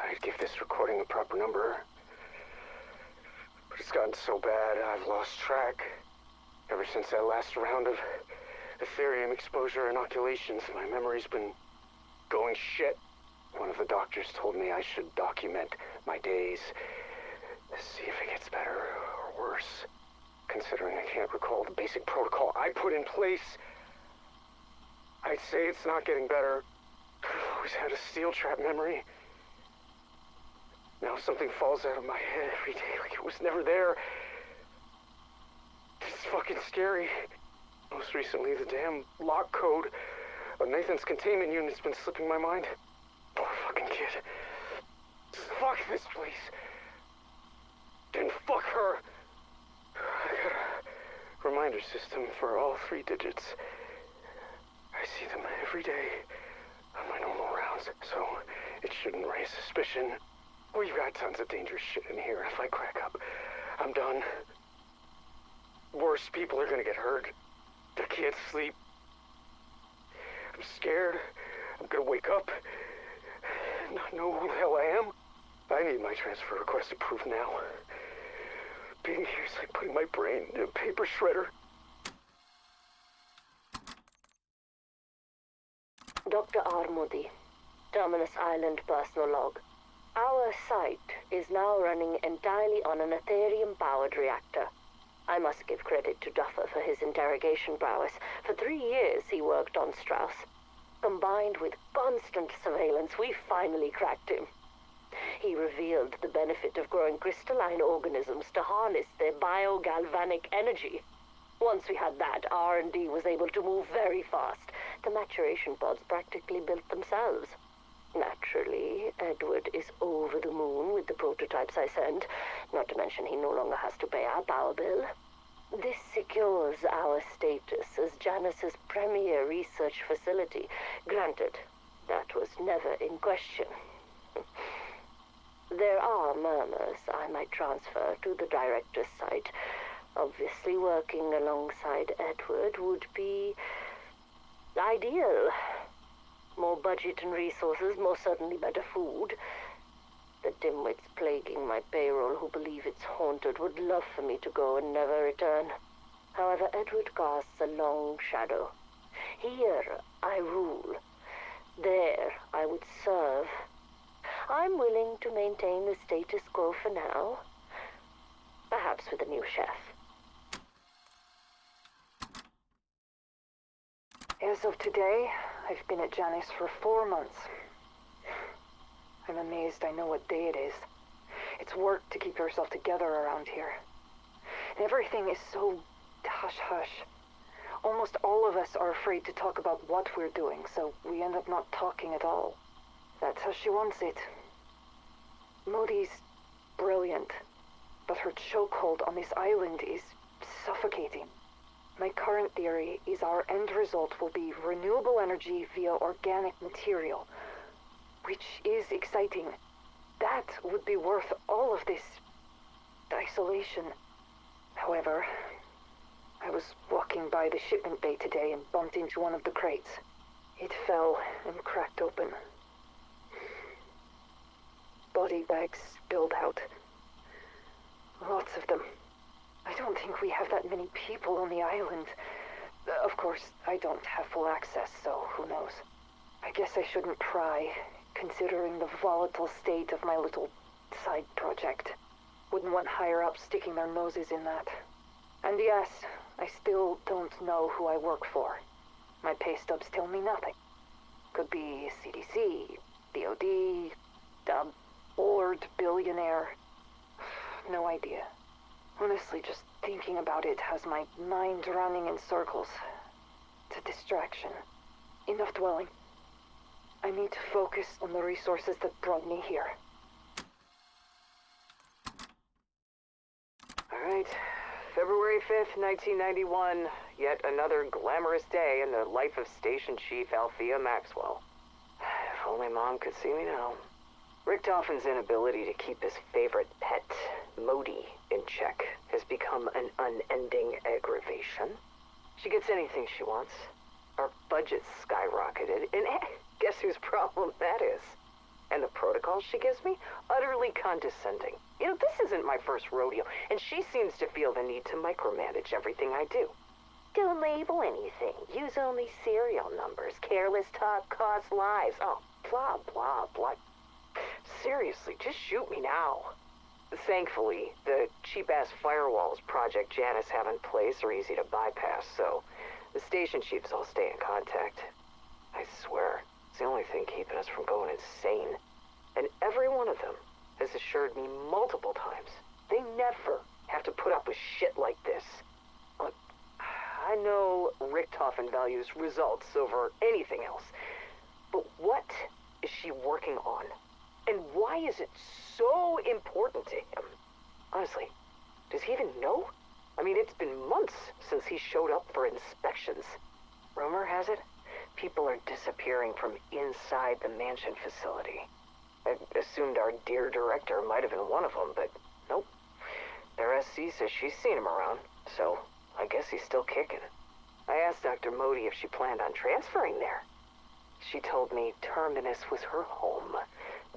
I'd give this recording a proper number. But it's gotten so bad, I've lost track. Ever since that last round of Ethereum exposure inoculations, my memory's been going shit. One of the doctors told me I should document my days to see if it gets better or worse. Considering I can't recall the basic protocol I put in place, I'd say it's not getting better. I've always had a steel trap memory. Now something falls out of my head every day like it was never there. It's fucking scary. Most recently, the damn lock code of Nathan's containment unit's been slipping my mind. Poor fucking kid. Fuck this place. And fuck her. I got a reminder system for all 3 digits. I see them every day on my normal rounds, so it shouldn't raise suspicion. We've got tons of dangerous shit in here. If I crack up, I'm done. Worse people are gonna get hurt. I can't sleep. I'm scared. I'm gonna wake up and not know who the hell I am. I need my transfer request approved now. Being here is like putting my brain in a paper shredder. Dr. Armudi, Terminus Island personal log. Our site is now running entirely on an Ethereum-powered reactor. I must give credit to Duffer for his interrogation prowess. For 3 years he worked on Strauss. Combined with constant surveillance, we finally cracked him. He revealed the benefit of growing crystalline organisms to harness their biogalvanic energy. Once we had that, R&D was able to move very fast. The maturation pods practically built themselves. Naturally, Edward is over the moon with the prototypes I sent, not to mention he no longer has to pay our power bill. This secures our status as Janus's premier research facility. Granted, that was never in question. There are murmurs I might transfer to the director's site. Obviously, working alongside Edward would be ideal. More budget and resources, most certainly better food. The dimwits plaguing my payroll who believe it's haunted would love for me to go and never return. However, Edward casts a long shadow. Here I rule. There I would serve. I'm willing to maintain the status quo for now. Perhaps with a new chef. As of today, I've been at Janus for 4 months. I'm amazed I know what day it is. It's work to keep yourself together around here. Everything is so hush-hush. Almost all of us are afraid to talk about what we're doing, so we end up not talking at all. That's how she wants it. Modi's brilliant, but her chokehold on this island is suffocating. My current theory is our end result will be renewable energy via organic material, which is exciting. That would be worth all of this isolation. However, I was walking by the shipment bay today and bumped into one of the crates. It fell and cracked open. Body bags spilled out. Lots of them. I don't think we have that many people on the island. Of course, I don't have full access, so who knows. I guess I shouldn't pry, considering the volatile state of my little side project. Wouldn't want higher-ups sticking their noses in that. And yes, I still don't know who I work for. My pay stubs tell me nothing. Could be CDC, DOD, dumb, bored billionaire. No idea. Honestly, just thinking about it has my mind running in circles. It's a distraction. Enough dwelling. I need to focus on the resources that brought me here. Alright, February 5th, 1991. Yet another glamorous day in the life of Station Chief Althea Maxwell. If only Mom could see me now. Richtofen's inability to keep his favorite pet, Modi, in check has become an unending aggravation. She gets anything she wants. Our budget's skyrocketed, and guess whose problem that is? And the protocols she gives me? Utterly condescending. You know, this isn't my first rodeo, and she seems to feel the need to micromanage everything I do. Don't label anything. Use only serial numbers. Careless talk costs lives. Oh, blah, blah, blah. Seriously, just shoot me now. Thankfully, the cheap-ass firewalls Project Janice have in place are easy to bypass, so the station chiefs all stay in contact. I swear, it's the only thing keeping us from going insane. And every one of them has assured me multiple times they never have to put up with shit like this. Look, I know Richtofen values results over anything else, but what is she working on? And why is it so important to him? Honestly, does he even know? I mean, it's been months since he showed up for inspections. Rumor has it, people are disappearing from inside the mansion facility. I assumed our dear director might have been one of them, but nope. Their SC says she's seen him around, so I guess he's still kicking. I asked Dr. Modi if she planned on transferring there. She told me Terminus was her home,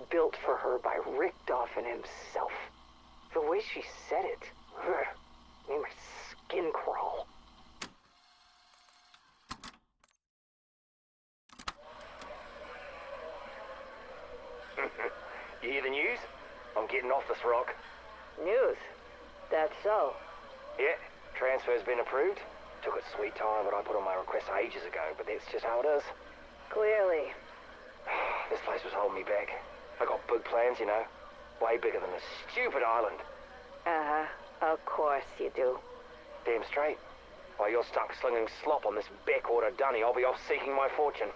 built for her by Richtofen himself. The way she said it, made my skin crawl. You hear the news? I'm getting off this rock. News? That's so. Yeah, transfer's been approved. Took its sweet time, but I put on my request ages ago, but that's just how it is. Clearly. This place was holding me back. I got big plans, you know. Way bigger than this stupid island. Uh-huh. Of course you do. Damn straight. While you're stuck slinging slop on this backwater dunny, I'll be off seeking my fortune.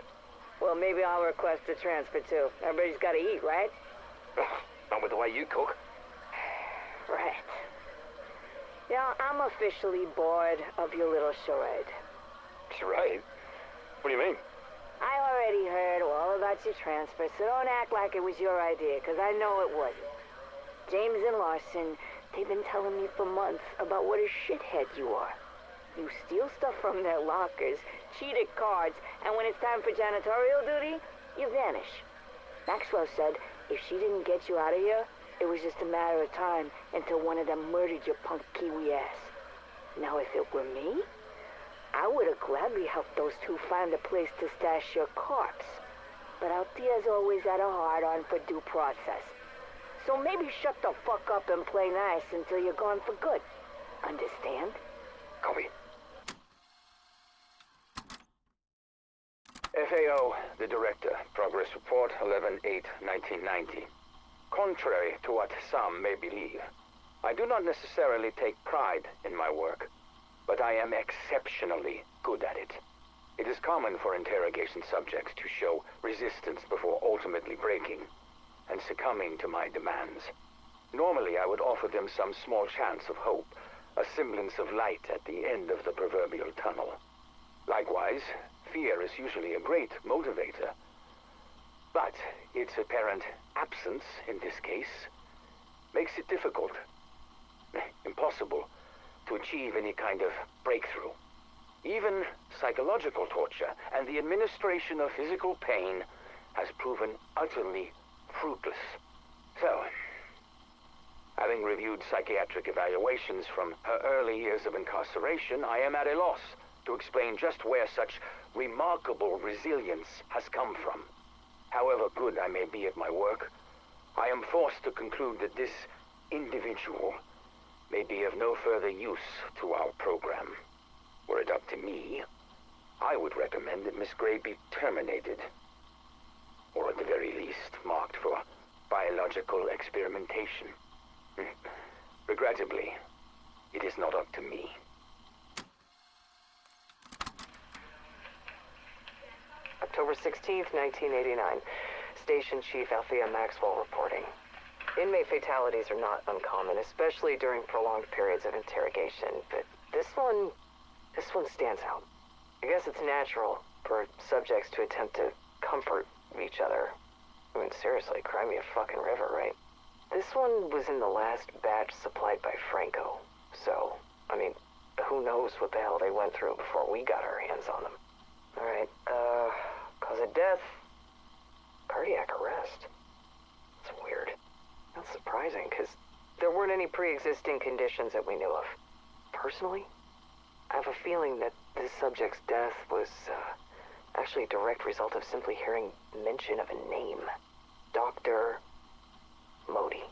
Well, maybe I'll request a transfer too. Everybody's gotta eat, right? Not with the way you cook. Right. Yeah, I'm officially bored of your little charade. Charade? What do you mean? I already heard all about your transfer, so don't act like it was your idea, because I know it wasn't. James and Larson, they've been telling me for months about what a shithead you are. You steal stuff from their lockers, cheat at cards, and when it's time for janitorial duty, you vanish. Maxwell said if she didn't get you out of here, it was just a matter of time until one of them murdered your punk Kiwi ass. Now, if it were me, I would have gladly helped those two find a place to stash your corpse. But Althea's always had a hard-on for due process. So maybe shut the fuck up and play nice until you're gone for good. Understand? Copy. FAO, the director. Progress report 11/8/1990. Contrary to what some may believe, I do not necessarily take pride in my work, but I am exceptionally good at it. It is common for interrogation subjects to show resistance before ultimately breaking and succumbing to my demands. Normally, I would offer them some small chance of hope, a semblance of light at the end of the proverbial tunnel. Likewise, fear is usually a great motivator. But its apparent absence in this case makes it difficult, impossible, to achieve any kind of breakthrough. Even psychological torture and the administration of physical pain has proven utterly fruitless. So, having reviewed psychiatric evaluations from her early years of incarceration, I am at a loss to explain just where such remarkable resilience has come from. However good I may be at my work, I am forced to conclude that this individual may be of no further use to our program. Were it up to me, I would recommend that Miss Gray be terminated, or at the very least marked for biological experimentation. Regrettably, it is not up to me. October 16th, 1989. Station Chief Althea Maxwell reporting. Inmate fatalities are not uncommon, especially during prolonged periods of interrogation, but this one stands out. I guess it's natural for subjects to attempt to comfort each other. I mean, seriously, cry me a fucking river, right? This one was in the last batch supplied by Franco, so, I mean, who knows what the hell they went through before we got our hands on them. Alright, cause of death, cardiac arrest. It's weird. Not surprising, because there weren't any pre-existing conditions that we knew of. Personally, I have a feeling that this subject's death was, actually a direct result of simply hearing mention of a name. Dr. Modi.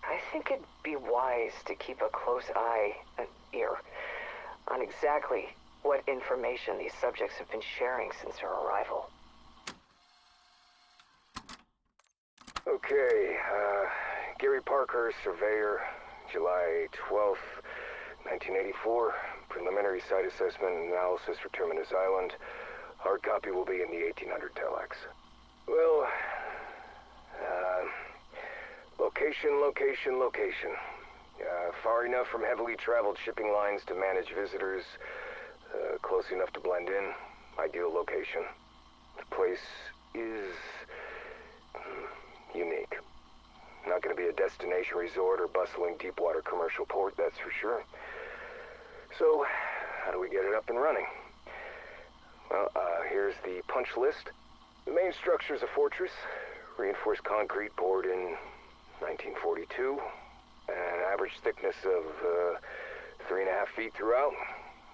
I think it'd be wise to keep a close eye, an ear, on exactly what information these subjects have been sharing since their arrival. Okay, Gary Parker, surveyor, July 12th, 1984. Preliminary site assessment and analysis for Terminus Island. Hard copy will be in the 1800 telex. Well, location. Far enough from heavily traveled shipping lines to manage visitors. Close enough to blend in. Ideal location. The place is unique. Not going to be a destination resort or bustling deepwater commercial port, that's for sure. So, how do we get it up and running? Well, here's the punch list. The main structure is a fortress, reinforced concrete poured in 1942, an average thickness of 3.5 feet throughout.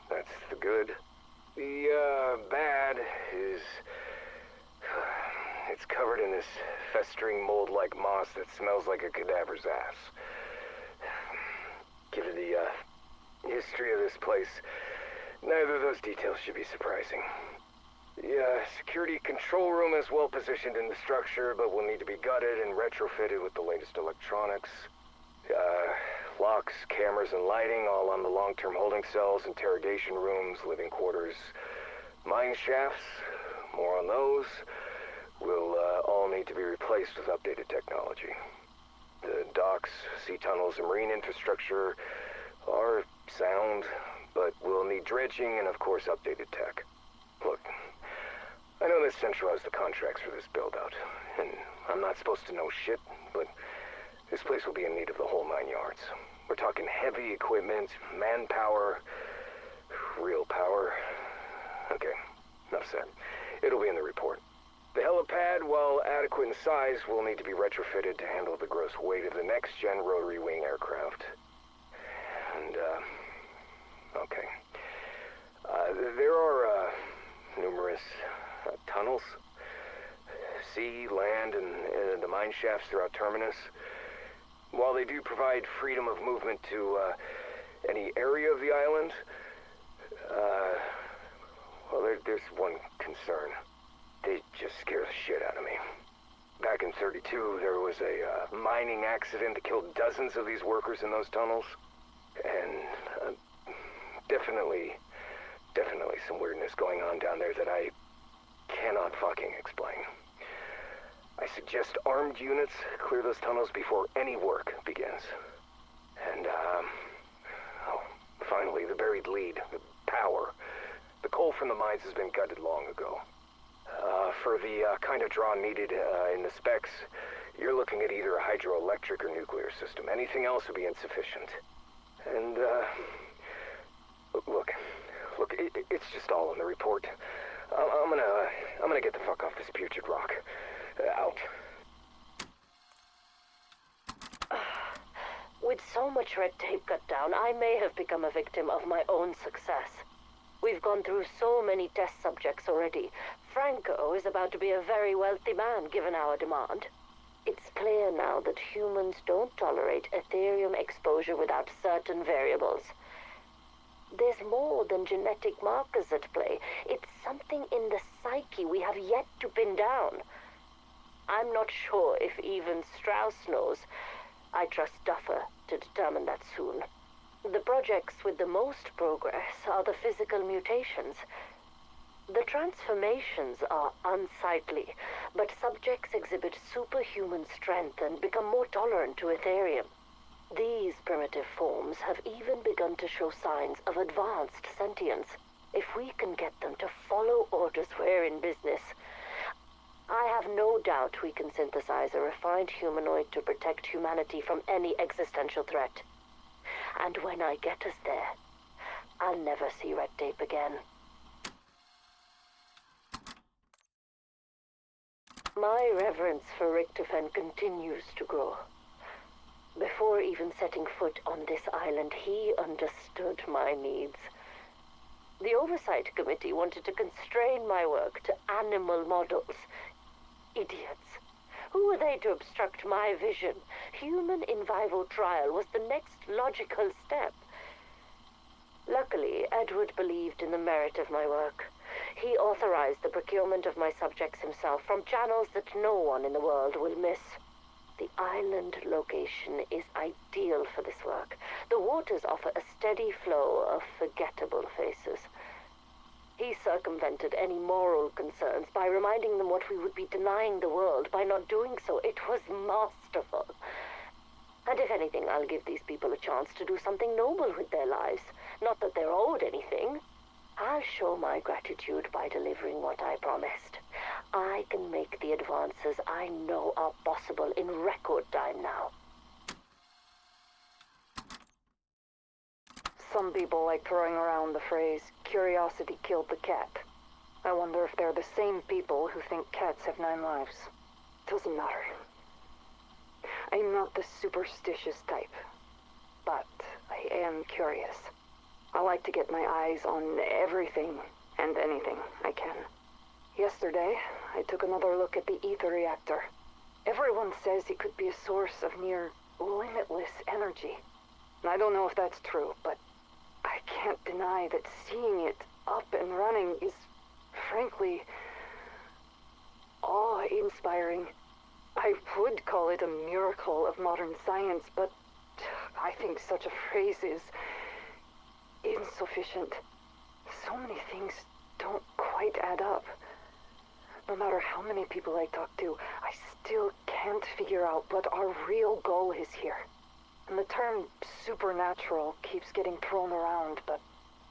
That's the good. The bad is it's covered in this festering mold-like moss that smells like a cadaver's ass. Given the history of this place, neither of those details should be surprising. The security control room is well positioned in the structure, but will need to be gutted and retrofitted with the latest electronics. Locks, cameras, and lighting all on the long-term holding cells, interrogation rooms, living quarters, mine shafts, more on those, will all need to be replaced with updated technology. The docks, sea tunnels, and marine infrastructure are sound, but will need dredging and, of course, updated tech. Look, I know that Central has the contracts for this build-out, and I'm not supposed to know shit, but this place will be in need of the whole 9 yards. We're talking heavy equipment, manpower, real power. Okay, enough said. It'll be in the report. The helipad, while adequate in size, will need to be retrofitted to handle the gross weight of the next-gen rotary wing aircraft. And, okay. There are, numerous tunnels, sea, land, and the mine shafts throughout Terminus. While they do provide freedom of movement to any area of the island, well, there's one concern. They just scare the shit out of me. Back in '32, there was a mining accident that killed dozens of these workers in those tunnels. And definitely some weirdness going on down there that I cannot fucking explain. I suggest armed units clear those tunnels before any work begins. And, finally, the buried lead, the power. The coal from the mines has been gutted long ago. For the kind of draw needed in the specs, you're looking at either a hydroelectric or nuclear system. Anything else would be insufficient. And, look, it's just all in the report. I'm gonna get the fuck off this putrid rock. Out. With so much red tape cut down, I may have become a victim of my own success. We've gone through so many test subjects already. Franco is about to be a very wealthy man, given our demand. It's clear now that humans don't tolerate Ethereum exposure without certain variables. There's more than genetic markers at play. It's something in the psyche we have yet to pin down. I'm not sure if even Strauss knows. I trust Duffer to determine that soon. The projects with the most progress are the physical mutations. The transformations are unsightly, but subjects exhibit superhuman strength and become more tolerant to Ethereum. These primitive forms have even begun to show signs of advanced sentience. If we can get them to follow orders, we're in business. I have no doubt we can synthesize a refined humanoid to protect humanity from any existential threat. And when I get us there, I'll never see red tape again. My reverence for Richtofen continues to grow. Before even setting foot on this island, he understood my needs. The Oversight Committee wanted to constrain my work to animal models. Idiots. Who were they to obstruct my vision? Human in vivo trial was the next logical step. Luckily, Edward believed in the merit of my work. He authorized the procurement of my subjects himself from channels that no one in the world will miss. The island location is ideal for this work. The waters offer a steady flow of forgettable faces. He circumvented any moral concerns by reminding them what we would be denying the world by not doing so. It was masterful. And if anything, I'll give these people a chance to do something noble with their lives. Not that they're owed anything. I'll show my gratitude by delivering what I promised. I can make the advances I know are possible in record time now. Some people like throwing around the phrase, curiosity killed the cat. I wonder if they're the same people who think cats have 9 lives. Doesn't matter. I'm not the superstitious type, but I am curious. I like to get my eyes on everything and anything I can. Yesterday, I took another look at the ether reactor. Everyone says it could be a source of near limitless energy. And I don't know if that's true, but I can't deny that seeing it up and running is, frankly, awe-inspiring. I would call it a miracle of modern science, but I think such a phrase is insufficient. So many things don't quite add up. No matter how many people I talk to, I still can't figure out what our real goal is here. And the term supernatural keeps getting thrown around, but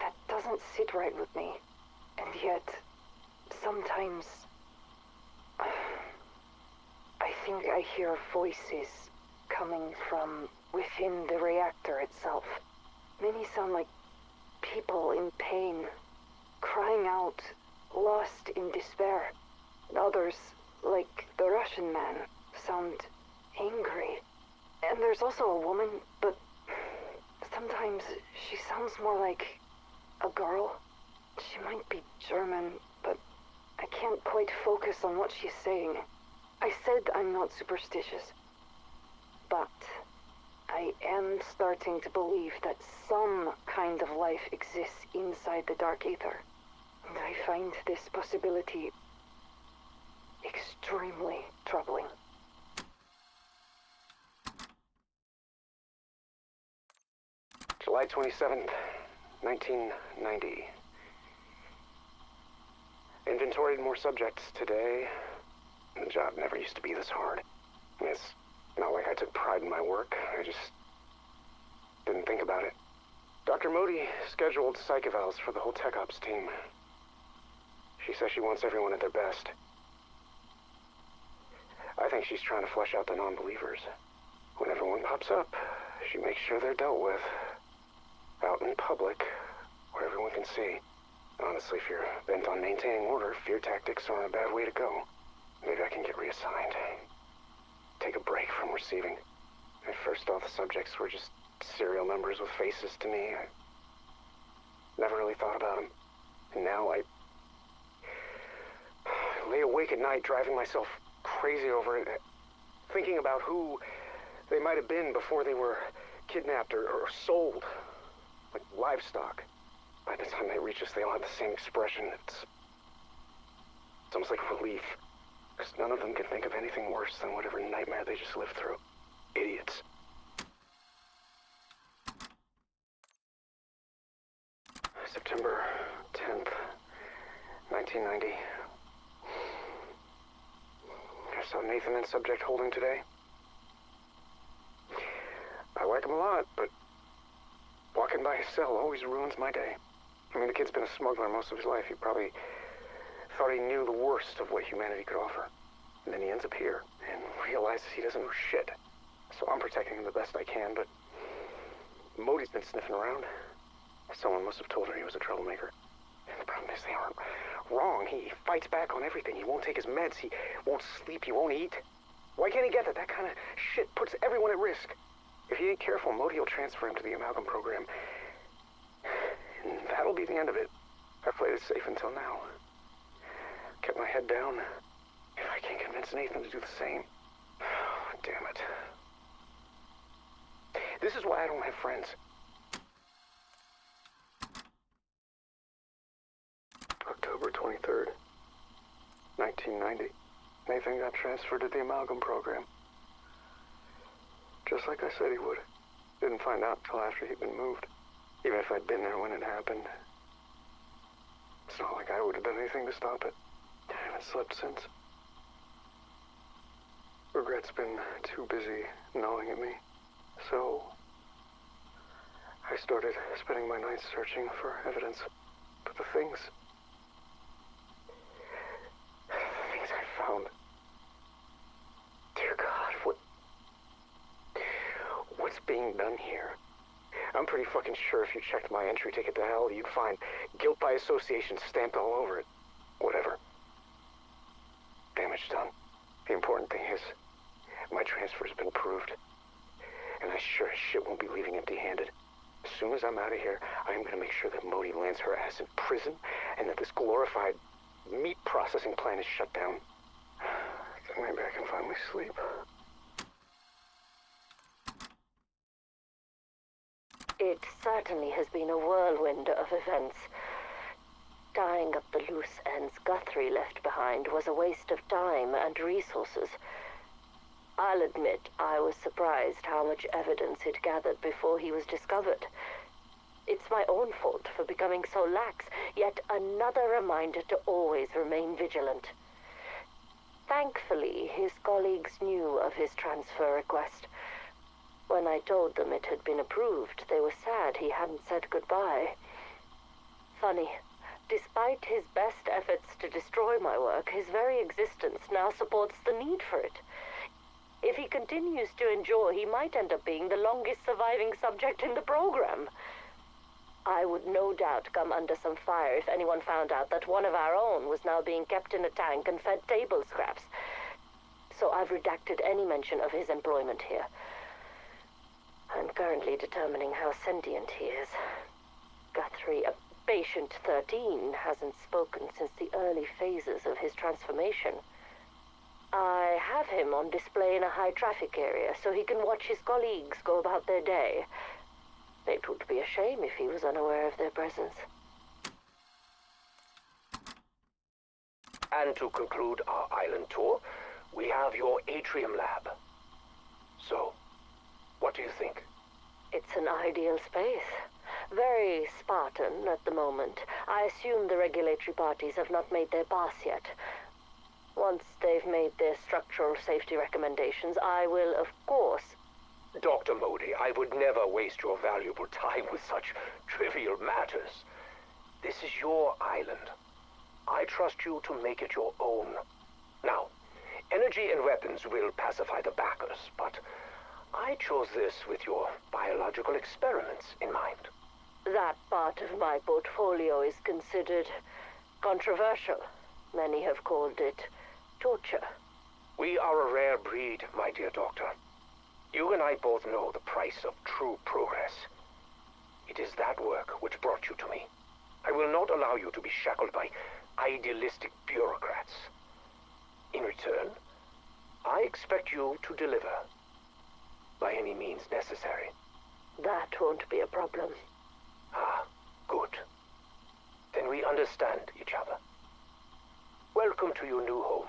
that doesn't sit right with me. And yet, sometimes I think I hear voices coming from within the reactor itself. Many sound like people in pain, crying out, lost in despair. And others, like the Russian man, sound angry. And there's also a woman, but sometimes she sounds more like a girl. She might be German, but I can't quite focus on what she's saying. I said I'm not superstitious, but I am starting to believe that some kind of life exists inside the dark ether. And I find this possibility extremely troubling. July 27th, 1990. Inventoried more subjects today. The job never used to be this hard. It's not like I took pride in my work. I just didn't think about it. Dr. Modi scheduled psych evals for the whole tech ops team. She says she wants everyone at their best. I think she's trying to flush out the non-believers. When everyone pops up, she makes sure they're dealt with. Out in public, where everyone can see. Honestly, if you're bent on maintaining order, fear tactics aren't a bad way to go. Maybe I can get reassigned. Take a break from receiving. At first, all the subjects were just serial numbers with faces to me. I never really thought about them. And now I lay awake at night driving myself crazy over it, thinking about who they might have been before they were kidnapped or sold. Like livestock. By the time they reach us, they all have the same expression. It's almost like relief. Because none of them can think of anything worse than whatever nightmare they just lived through. Idiots. September 10th, 1990. I saw Nathan and subject holding today. I like him a lot, but walking by his cell always ruins my day. I mean, the kid's been a smuggler most of his life. He probably thought he knew the worst of what humanity could offer. And then he ends up here and realizes he doesn't know shit. So I'm protecting him the best I can, but Modi's been sniffing around. Someone must have told her he was a troublemaker. And the problem Terminus. They aren't wrong. He fights back on everything. He won't take his meds. He won't sleep. He won't eat. Why can't he get that? That kind of shit puts everyone at risk. If he ain't careful, Modi will transfer him to the amalgam program. And that'll be the end of it. I've played it safe until now. Kept my head down. If I can't convince Nathan to do the same... Damn it. This is why I don't have friends. October 23rd, 1990. Nathan got transferred to the amalgam program. Just like I said he would. Didn't find out until after he'd been moved. Even if I'd been there when it happened. It's not like I would have done anything to stop it. I haven't slept since. Regret's been too busy gnawing at me. So, I started spending my nights searching for evidence. But the things I found... Dear God, what's being done here? I'm pretty fucking sure if you checked my entry ticket to hell, you'd find guilt by association stamped all over it. Whatever. Damage done. The important thing is, my transfer's been approved. And I sure as shit won't be leaving empty-handed. As soon as I'm out of here, I'm gonna make sure that Modi lands her ass in prison, and that this glorified meat processing plant is shut down. Then maybe I can finally sleep. It certainly has been a whirlwind of events. Tying up the loose ends Guthrie left behind was a waste of time and resources. I'll admit I was surprised how much evidence he'd gathered before he was discovered. It's my own fault for becoming so lax, yet another reminder to always remain vigilant. Thankfully, his colleagues knew of his transfer request. When I told them it had been approved, they were sad he hadn't said goodbye. Funny, despite his best efforts to destroy my work, his very existence now supports the need for it. If he continues to endure, he might end up being the longest surviving subject in the program. I would no doubt come under some fire if anyone found out that one of our own was now being kept in a tank and fed table scraps. So I've redacted any mention of his employment here. I'm currently determining how sentient he is. Guthrie, Patient 13, hasn't spoken since the early phases of his transformation. I have him on display in a high-traffic area so he can watch his colleagues go about their day. It would be a shame if he was unaware of their presence. And to conclude our island tour, we have your atrium lab. So, what do you think? It's an ideal space. Very Spartan at the moment. I assume the regulatory parties have not made their pass yet. Once they've made their structural safety recommendations, I will, of course... Dr. Modi, I would never waste your valuable time with such trivial matters. This is your island. I trust you to make it your own. Now, energy and weapons will pacify the backers, but I chose this with your biological experiments in mind. That part of my portfolio is considered controversial. Many have called it torture. We are a rare breed, my dear doctor. You and I both know the price of true progress. It is that work which brought you to me. I will not allow you to be shackled by idealistic bureaucrats. In return, I expect you to deliver, by any means necessary. That won't be a problem. Ah, good. Then we understand each other. Welcome to your new home.